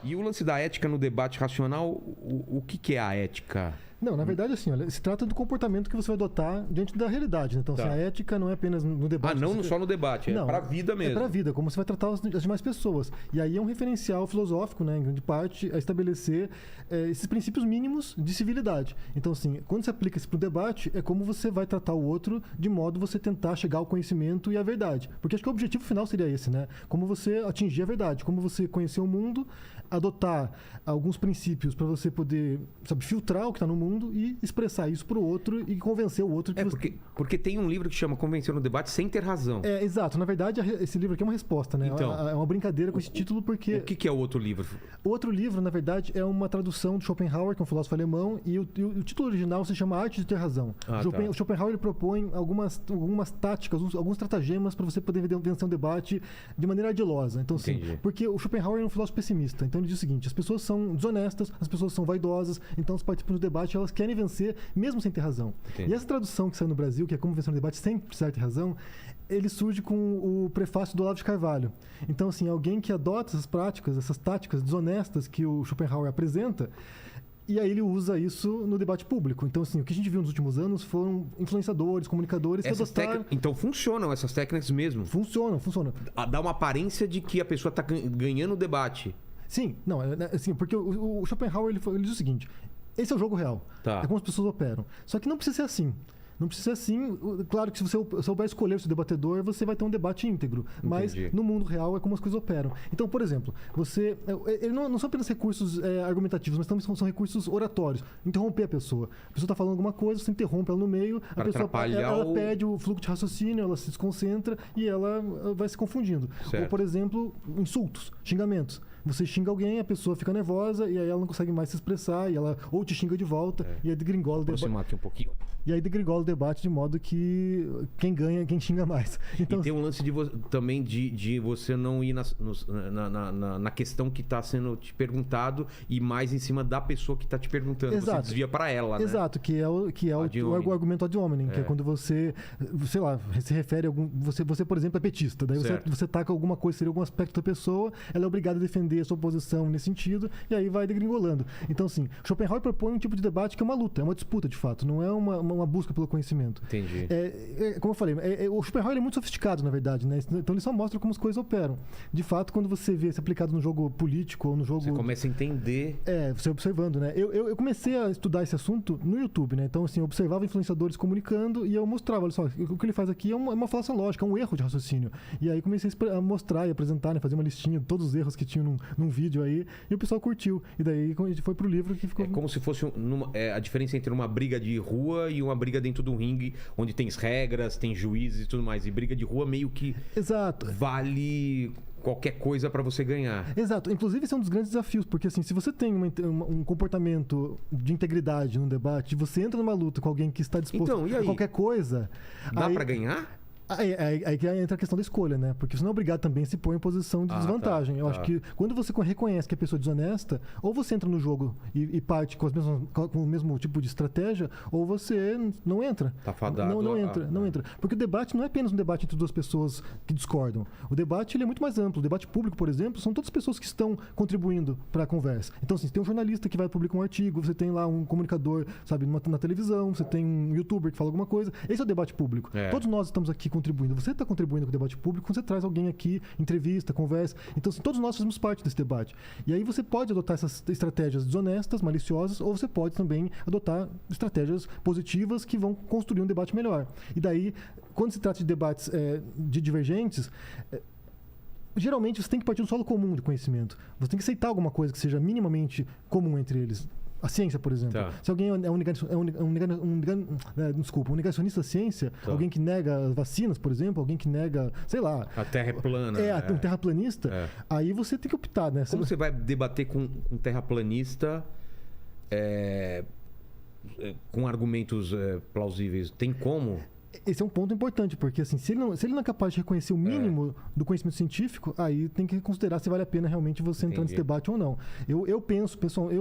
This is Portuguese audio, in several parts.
E o lance da ética no debate racional, o que é a ética? Não, na verdade, assim, olha, se trata do comportamento que você vai adotar diante da realidade, né? Então, assim, a ética não é apenas no debate. Não só no debate, é pra vida mesmo. É pra vida, como você vai tratar as demais pessoas. E aí é um referencial filosófico, né, em grande parte, a estabelecer esses princípios mínimos de civilidade. Então, assim, quando você aplica isso pro debate, é como você vai tratar o outro de modo você tentar chegar ao conhecimento e à verdade. Porque acho que o objetivo final seria esse, né? Como você atingir a verdade, como você conhecer o mundo, adotar alguns princípios para você poder, sabe, filtrar o que está no mundo e expressar isso pro outro e convencer o outro. Porque tem um livro que chama Convencer no Debate Sem Ter Razão. Exato. Na verdade, esse livro aqui é uma resposta, né? Então, é uma brincadeira com esse título porque... O que é o outro livro? O outro livro, na verdade, é uma tradução de Schopenhauer, que é um filósofo alemão, e o título original se chama Arte de Ter Razão. O Schopenhauer ele propõe algumas táticas, alguns estratagemas para você poder vencer um debate de maneira ardilosa. Então, assim, porque o Schopenhauer é um filósofo pessimista. Então, ele diz o seguinte: as pessoas são desonestas, as pessoas são vaidosas, então os participantes do debate elas querem vencer mesmo sem ter razão. Entendi. E essa tradução que saiu no Brasil, que é Como Vencer um Debate Sem Precisar Ter Razão, ele surge com o prefácio do Olavo de Carvalho. Então, assim, alguém que adota essas práticas, essas táticas desonestas que o Schopenhauer apresenta, e aí ele usa isso no debate público. Então, assim, o que a gente viu nos últimos anos foram influenciadores, comunicadores que adotaram... Então funcionam essas técnicas mesmo? Funcionam. Dá uma aparência de que a pessoa está ganhando o debate. Sim, não, assim, porque o Schopenhauer ele diz o seguinte: esse é o jogo real. É como as pessoas operam. Só que não precisa ser assim. Não precisa ser assim. Claro que se você souber escolher o seu debatedor, você vai ter um debate íntegro. Mas no mundo real é como as coisas operam. Então, por exemplo, ele não são apenas recursos argumentativos, mas também são recursos oratórios. Interromper a pessoa. A pessoa está falando alguma coisa, você interrompe ela no meio, a pessoa ela perde o fluxo de raciocínio, ela se desconcentra e ela vai se confundindo. Certo. Ou, por exemplo, insultos, xingamentos. Você xinga alguém, a pessoa fica nervosa e aí ela não consegue mais se expressar e ela ou te xinga de volta e aí degringola o debate. Aproximar aqui um pouquinho. E aí degringola o debate de modo que quem ganha, quem xinga mais. Então, e tem um lance também de você não ir na questão que está sendo te perguntado e mais em cima da pessoa que está te perguntando. Exato. Você desvia para ela, né? Exato, que é o argumento ad hominem, que é quando você, sei lá, se refere a algum... Você, por exemplo, é petista. Daí você taca alguma coisa, seria algum aspecto da pessoa, ela é obrigada a defender a sua posição nesse sentido, e aí vai degringolando. Então, assim, Schopenhauer propõe um tipo de debate que é uma luta, é uma disputa, de fato, não é uma busca pelo conhecimento. Entendi. Como eu falei, o Schopenhauer é muito sofisticado, na verdade, né? Então ele só mostra como as coisas operam. De fato, quando você vê isso aplicado no jogo político ou no jogo... Você começa a entender... você observando, né? Eu comecei a estudar esse assunto no YouTube, né? Então, assim, eu observava influenciadores comunicando e eu mostrava, olha só, o que ele faz aqui é uma falácia lógica, é um erro de raciocínio. E aí comecei a mostrar e apresentar, né? Fazer uma listinha de todos os erros que tinham num vídeo aí, e o pessoal curtiu. E daí a gente foi pro livro que ficou... É como se fosse a diferença entre uma briga de rua e uma briga dentro do ringue, onde tem regras, tem juízes e tudo mais. E briga de rua meio que... Exato. Vale qualquer coisa para você ganhar. Exato. Inclusive, esse é um dos grandes desafios, porque assim, se você tem um comportamento de integridade num debate, você entra numa luta com alguém que está disposto a qualquer coisa... Dá para ganhar? Aí que entra a questão da escolha, né? Porque você não é obrigado também a se pôr em posição de desvantagem. Eu acho que quando você reconhece que a pessoa é desonesta, ou você entra no jogo e parte com o mesmo tipo de estratégia, ou você não entra. Tá fadado. Não entra. Porque o debate não é apenas um debate entre duas pessoas que discordam. O debate ele é muito mais amplo. O debate público, por exemplo, são todas as pessoas que estão contribuindo para a conversa. Então, assim, você tem um jornalista que vai publicar um artigo, você tem lá um comunicador, sabe, na televisão, você tem um youtuber que fala alguma coisa. Esse é o debate público. Todos nós estamos aqui contribuindo. Você está contribuindo com o debate público quando você traz alguém aqui, entrevista, conversa. Então, assim, todos nós fazemos parte desse debate. E aí você pode adotar essas estratégias desonestas, maliciosas, ou você pode também adotar estratégias positivas que vão construir um debate melhor. E daí, quando se trata de debates de divergentes... geralmente você tem que partir de um solo comum de conhecimento. Você tem que aceitar alguma coisa que seja minimamente comum entre eles. A ciência, por exemplo. Se alguém é um negacionista da ciência, alguém que nega as vacinas, por exemplo, alguém que nega, sei lá... A Terra é plana. Um terraplanista, aí você tem que optar, né? Como você vai debater com um terraplanista com argumentos plausíveis? Tem como? Esse é um ponto importante, porque assim, se ele não é capaz de reconhecer o mínimo do conhecimento científico, aí tem que considerar se vale a pena realmente você entrar nesse debate ou não. Eu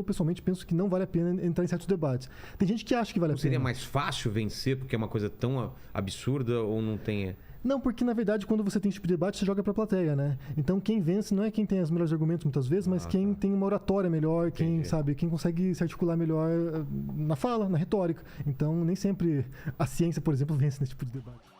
pessoalmente penso que não vale a pena entrar em certos debates. Tem gente que acha que vale a pena. Seria mais fácil vencer porque é uma coisa tão absurda ou não tem... Não, porque na verdade quando você tem esse tipo de debate, você joga pra plateia, né? Então quem vence não é quem tem os melhores argumentos muitas vezes, mas quem tem uma oratória melhor, quem sabe, quem consegue se articular melhor na fala, na retórica. Então nem sempre a ciência, por exemplo, vence nesse tipo de debate.